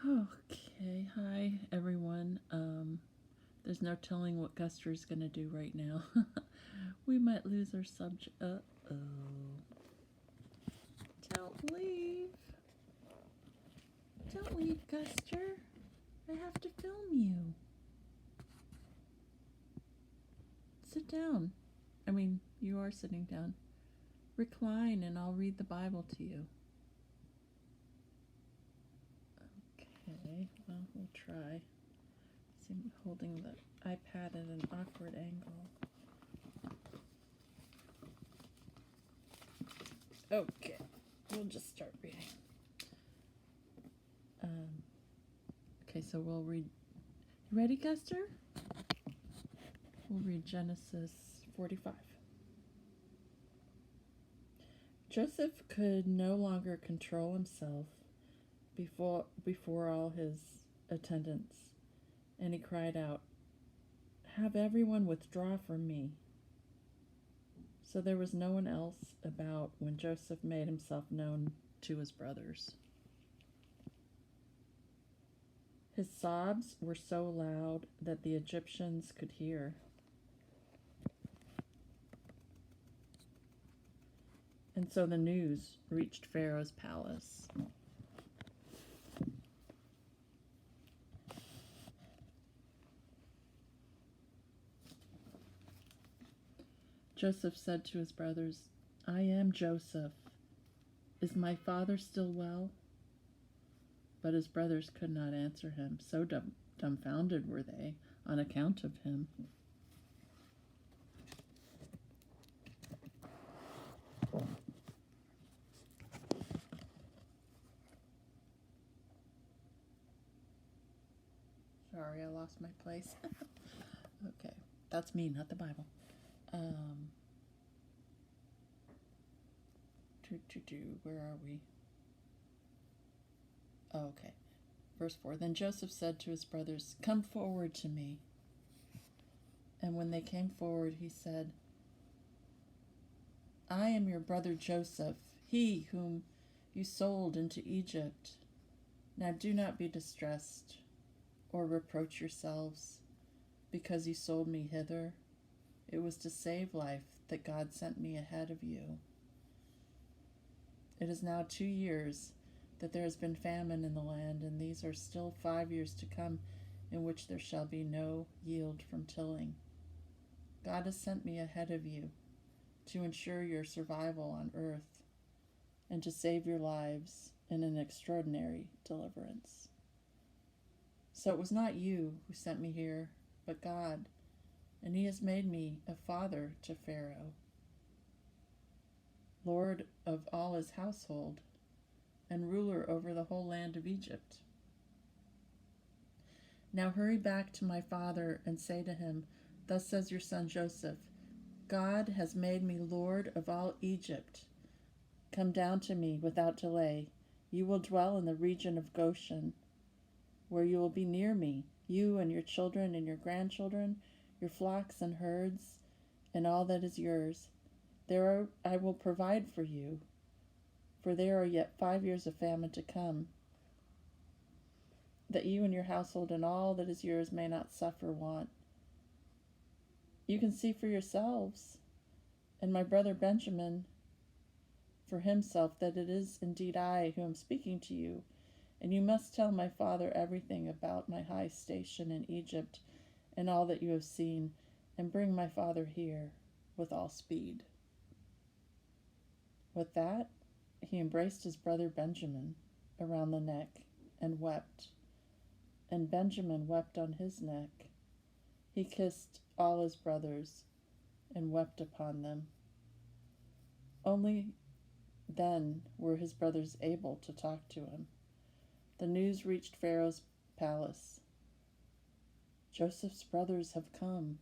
Okay, hi everyone. There's no telling what Guster's gonna do right now. We might lose our subject. Oh. Don't leave. Don't leave, Guster. I have to film you. Sit down. I mean, you are sitting down. Recline and I'll read the Bible to you. Okay, well, we'll try. See, I'm holding the iPad at an awkward angle. Okay, we'll just start reading. Okay, so we'll read. You ready, Guster? We'll read Genesis 45. Joseph could no longer control himself before all his attendants, and he cried out, "Have everyone withdraw from me." So there was no one else about when Joseph made himself known to his brothers. His sobs were so loud that the Egyptians could hear. And so the news reached Pharaoh's palace. Joseph said to his brothers, "I am Joseph. Is my father still well?" But his brothers could not answer him, so dumbfounded were they on account of him. Sorry, I lost my place. Okay, that's me, not the Bible. Where are we? Oh, okay. Verse 4. Then Joseph said to his brothers, "Come forward to me." And when they came forward, he said, "I am your brother Joseph, he whom you sold into Egypt. Now do not be distressed or reproach yourselves because you sold me hither. It was to save life that God sent me ahead of you. It is now 2 years that there has been famine in the land, and these are still 5 years to come in which there shall be no yield from tilling. God has sent me ahead of you to ensure your survival on earth and to save your lives in an extraordinary deliverance. So it was not you who sent me here, but God, and he has made me a father to Pharaoh, Lord of all his household, and ruler over the whole land of Egypt. Now hurry back to my father and say to him, Thus says your son Joseph, God has made me Lord of all Egypt. Come down to me without delay. You will dwell in the region of Goshen, where you will be near me, you and your children and your grandchildren, your flocks and herds, and all that is yours. There I will provide for you, for there are yet 5 years of famine to come, that you and your household and all that is yours may not suffer want. You can see for yourselves, and my brother Benjamin for himself, that it is indeed I who am speaking to you, and you must tell my father everything about my high station in Egypt and all that you have seen, and bring my father here with all speed." With that, he embraced his brother Benjamin around the neck and wept, and Benjamin wept on his neck. He kissed all his brothers and wept upon them. Only then were his brothers able to talk to him. The news reached Pharaoh's palace. Joseph's brothers have come.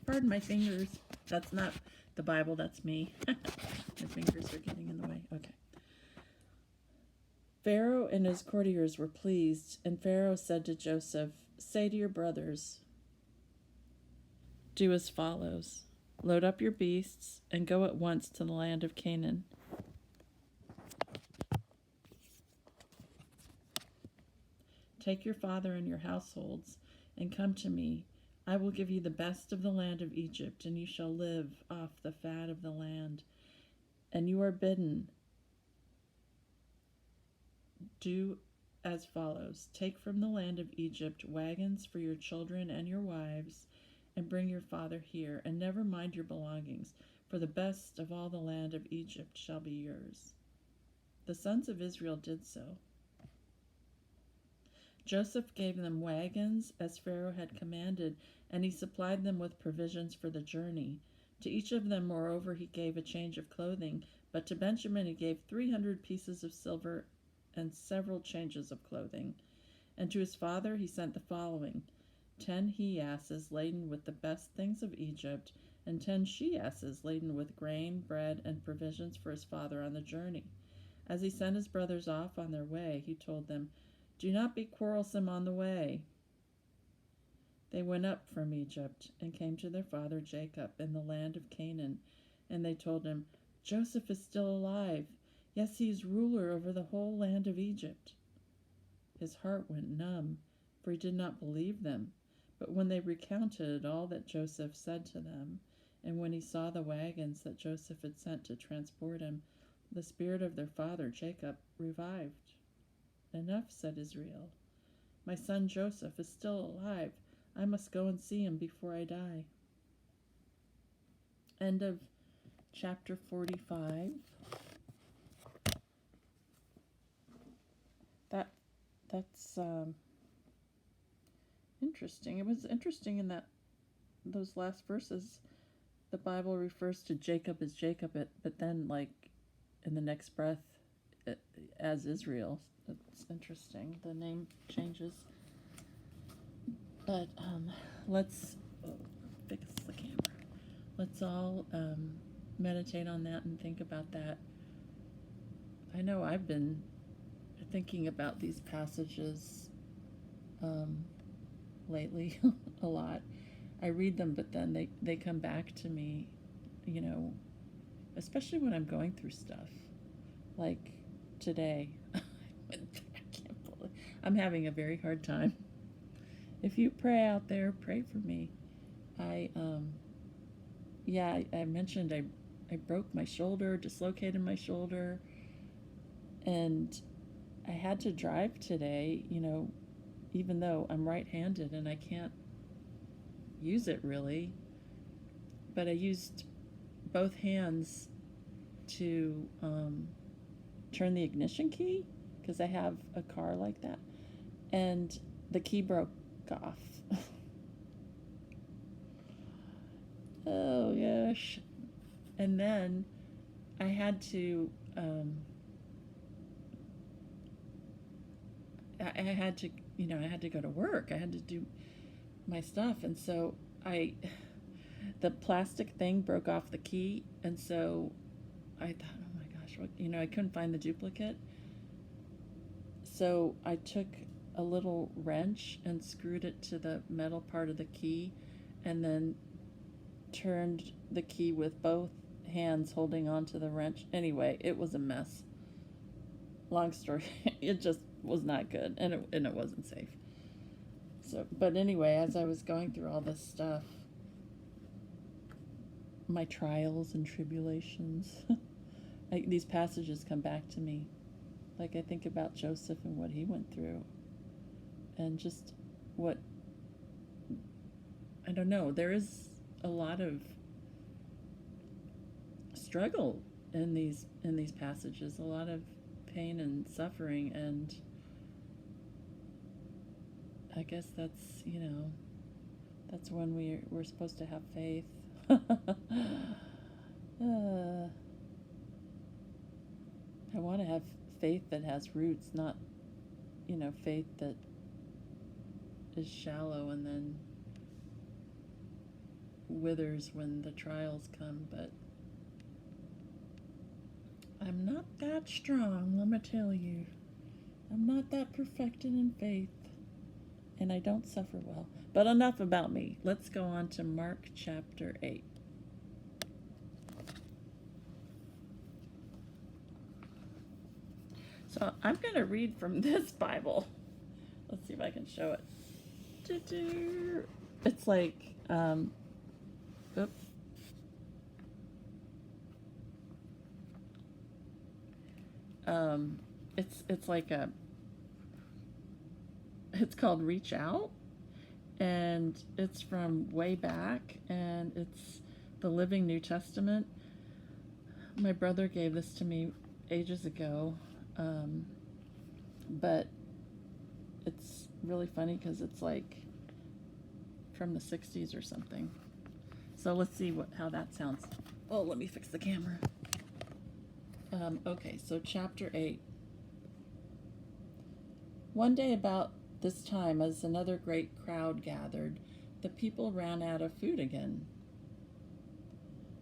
Pardon my fingers. That's not the Bible, that's me. My fingers are getting in the way. Okay. Pharaoh and his courtiers were pleased, and Pharaoh said to Joseph, "Say to your brothers, Do as follows: load up your beasts and go at once to the land of Canaan. Take your father and your households and come to me. I will give you the best of the land of Egypt, and you shall live off the fat of the land. And you are bidden, do as follows: take from the land of Egypt wagons for your children and your wives, and bring your father here, and never mind your belongings, for the best of all the land of Egypt shall be yours. The sons of Israel did so. Joseph gave them wagons as Pharaoh had commanded, and he supplied them with provisions for the journey. To each of them, moreover, he gave a change of clothing, but to Benjamin he gave 300 pieces of silver and several changes of clothing. And to his father he sent the following: 10 he-asses laden with the best things of Egypt, and 10 she-asses laden with grain, bread, and provisions for his father on the journey. As he sent his brothers off on their way, he told them, "Do not be quarrelsome on the way." They went up from Egypt and came to their father Jacob in the land of Canaan, and they told him, "Joseph is still alive. Yes, he is ruler over the whole land of Egypt." His heart went numb, for he did not believe them. But when they recounted all that Joseph said to them, and when he saw the wagons that Joseph had sent to transport him, the spirit of their father Jacob revived. "Enough," said Israel. "My son Joseph is still alive. I must go and see him before I die." End of chapter 45. That's interesting. It was interesting in that those last verses, the Bible refers to Jacob as Jacob, but then, like, in the next breath, as Israel. It's interesting. The name changes. But let's fix the camera. Let's all meditate on that and think about that. I know I've been thinking about these passages lately a lot. I read them, but then they come back to me, especially when I'm going through stuff. Like today, I'm having a very hard time. If you pray out there, pray for me. I mentioned I broke my shoulder, dislocated my shoulder, and I had to drive today, even though I'm right-handed and I can't use it really. But I used both hands to turn the ignition key, because I have a car like that, and the key broke off. Oh gosh. And then I had to I had to I had to go to work. I had to do my stuff, and so the plastic thing broke off the key, and so I thought, oh my gosh, I couldn't find the duplicate. So I took a little wrench and screwed it to the metal part of the key, and then turned the key with both hands holding onto the wrench. Anyway, it was a mess. Long story, it just was not good, and it wasn't safe. So, but anyway, as I was going through all this stuff, my trials and tribulations, these passages come back to me. Like, I think about Joseph and what he went through, and just what, I don't know, there is a lot of struggle in these passages, a lot of pain and suffering, and I guess that's that's when we're supposed to have faith. I want to have faith that has roots, not faith that is shallow and then withers when the trials come. But I'm not that strong, let me tell you. I'm not that perfected in faith. and I don't suffer well. But enough about me. Let's go on to Mark chapter 8. So I'm going to read from this Bible. Let's see if I can show it. It's like, oops. It's like it's called Reach Out, and it's from way back, and it's the Living New Testament. My brother gave this to me ages ago, but it's really funny because it's like from the 60s or something. So let's see how that sounds. Oh, let me fix the camera. Okay, so chapter 8. One day about this time, as another great crowd gathered, the people ran out of food again.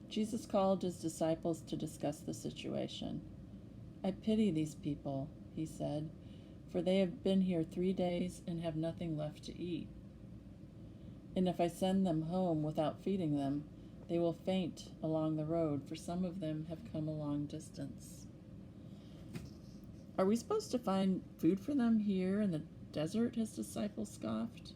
Jesus called his disciples to discuss the situation. I pity these people, he said, for they have been here 3 days and have nothing left to eat. And if I send them home without feeding them, they will faint along the road, for some of them have come a long distance. Are we supposed to find food for them here in the desert? His disciples scoffed.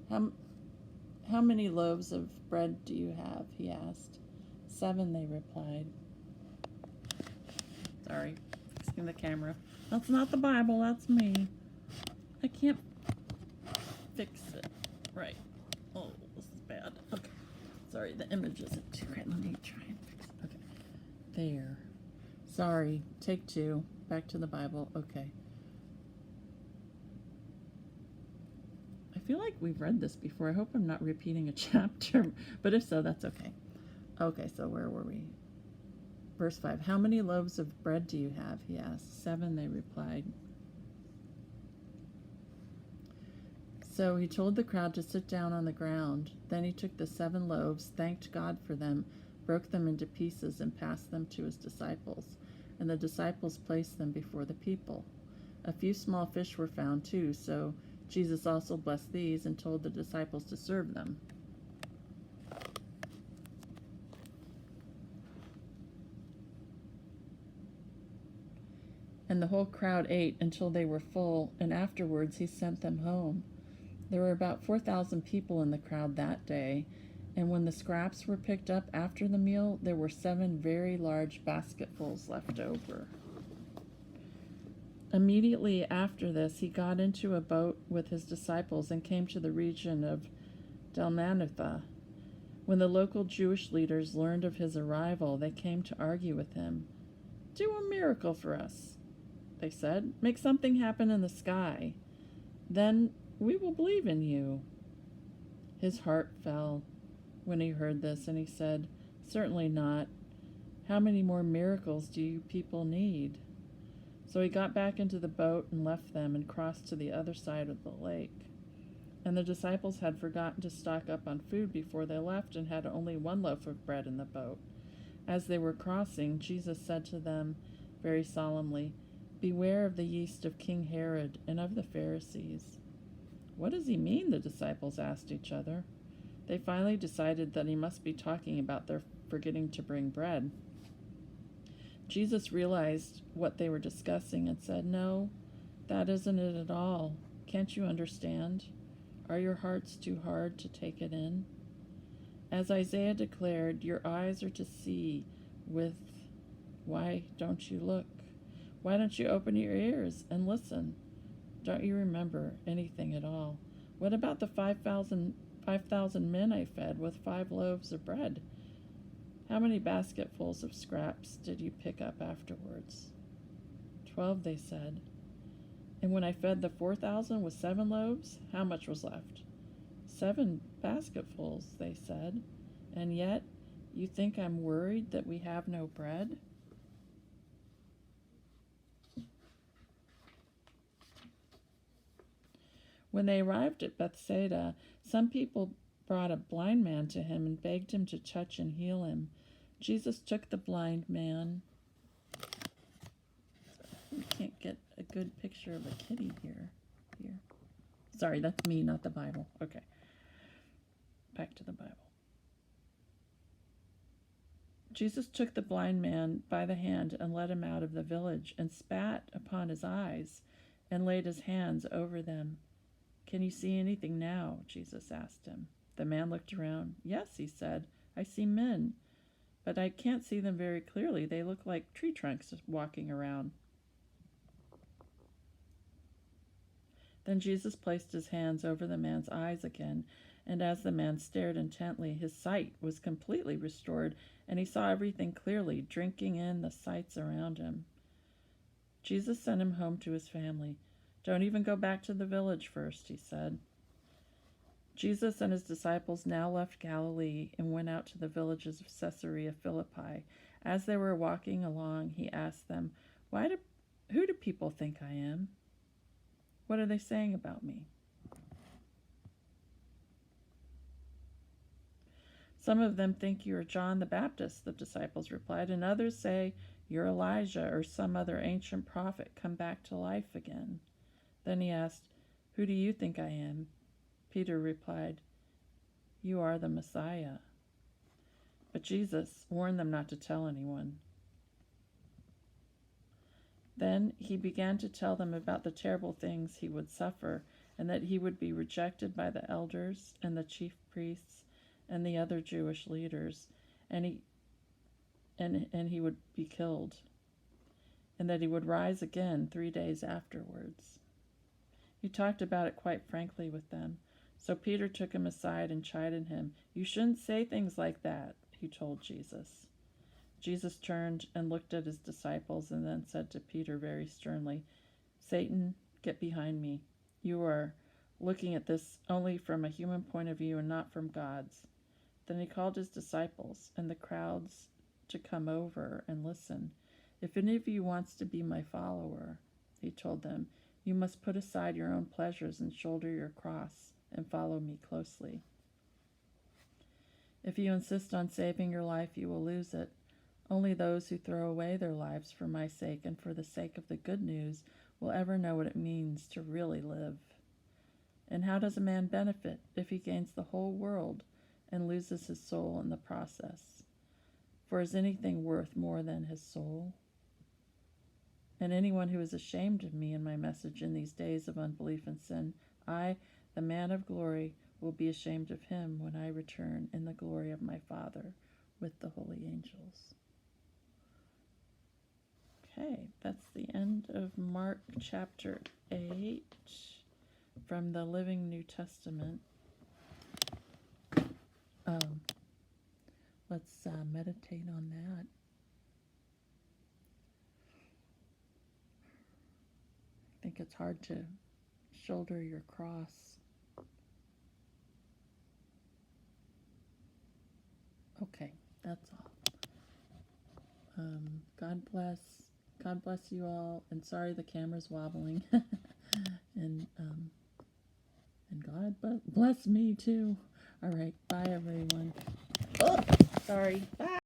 How many loaves of bread do you have? He asked. 7, they replied. Sorry, fixing the camera. That's not the Bible, that's me. I can't fix it right. Oh, this is bad. Okay. Sorry, the image isn't too great. Let me try and fix it. Okay. There. Sorry. Take 2. Back to the Bible. Okay. I feel like we've read this before. I hope I'm not repeating a chapter, but if so, that's okay. Okay, so where were we? Verse 5. How many loaves of bread do you have? He asked. 7, they replied. So he told the crowd to sit down on the ground. Then he took the 7 loaves, thanked God for them, broke them into pieces, and passed them to his disciples. And the disciples placed them before the people. A few small fish were found too, so Jesus also blessed these and told the disciples to serve them. And the whole crowd ate until they were full, and afterwards he sent them home. There were about 4,000 people in the crowd that day, and when the scraps were picked up after the meal, there were 7 very large basketfuls left over. Immediately after this, he got into a boat with his disciples and came to the region of Dalmanutha. When the local Jewish leaders learned of his arrival, they came to argue with him. "Do a miracle for us," they said. "Make something happen in the sky. Then we will believe in you." His heart fell when he heard this, and he said, "Certainly not. How many more miracles do you people need?" So he got back into the boat and left them and crossed to the other side of the lake. And the disciples had forgotten to stock up on food before they left and had only 1 loaf of bread in the boat. As they were crossing, Jesus said to them very solemnly, "Beware of the yeast of King Herod and of the Pharisees." "What does he mean?" the disciples asked each other. They finally decided that he must be talking about their forgetting to bring bread. Jesus realized what they were discussing and said, "No, that isn't it at all. Can't you understand? Are your hearts too hard to take it in? As Isaiah declared, your eyes are to see with, why don't you look? Why don't you open your ears and listen? Don't you remember anything at all? What about the 5,000 men I fed with 5 loaves of bread? How many basketfuls of scraps did you pick up afterwards?" 12, they said. "And when I fed the 4,000 with 7 loaves, how much was left?" 7 basketfuls, they said. "And yet, you think I'm worried that we have no bread?" When they arrived at Bethsaida, some people brought a blind man to him and begged him to touch and heal him. Jesus took the blind man. We can't get a good picture of a kitty here. Sorry, that's me, not the Bible. Okay. Back to the Bible. Jesus took the blind man by the hand and led him out of the village and spat upon his eyes and laid his hands over them. Can you see anything now? Jesus asked him. The man looked around. Yes, he said. I see men, but I can't see them very clearly. They look like tree trunks walking around. Then Jesus placed his hands over the man's eyes again, and as the man stared intently, his sight was completely restored, and he saw everything clearly, drinking in the sights around him. Jesus sent him home to his family. Don't even go back to the village first, he said. Jesus and his disciples now left Galilee and went out to the villages of Caesarea Philippi. As they were walking along, he asked them, who do people think I am? What are they saying about me? Some of them think you are John the Baptist, the disciples replied, and others say you're Elijah or some other ancient prophet come back to life again. Then he asked, who do you think I am? Peter replied, you are the Messiah. But Jesus warned them not to tell anyone. Then he began to tell them about the terrible things he would suffer, and that he would be rejected by the elders and the chief priests and the other Jewish leaders, and he would be killed, and that he would rise again 3 days afterwards. He talked about it quite frankly with them. So Peter took him aside and chided him. You shouldn't say things like that, he told Jesus. Jesus turned and looked at his disciples and then said to Peter very sternly, Satan, get behind me. You are looking at this only from a human point of view and not from God's. Then he called his disciples and the crowds to come over and listen. If any of you wants to be my follower, he told them, you must put aside your own pleasures and shoulder your cross and follow me closely. If you insist on saving your life, you will lose it. Only those who throw away their lives for my sake and for the sake of the good news will ever know what it means to really live. And how does a man benefit if he gains the whole world and loses his soul in the process? For is anything worth more than his soul? And anyone who is ashamed of me and my message in these days of unbelief and sin, I, the man of glory, will be ashamed of him when I return in the glory of my Father with the holy angels. Okay, that's the end of Mark chapter 8 from the Living New Testament. Let's meditate on that. I think it's hard to shoulder your cross. Okay, that's all. God bless you all. And sorry the camera's wobbling. and God bless me too. All right, bye everyone. Oh, sorry. Bye.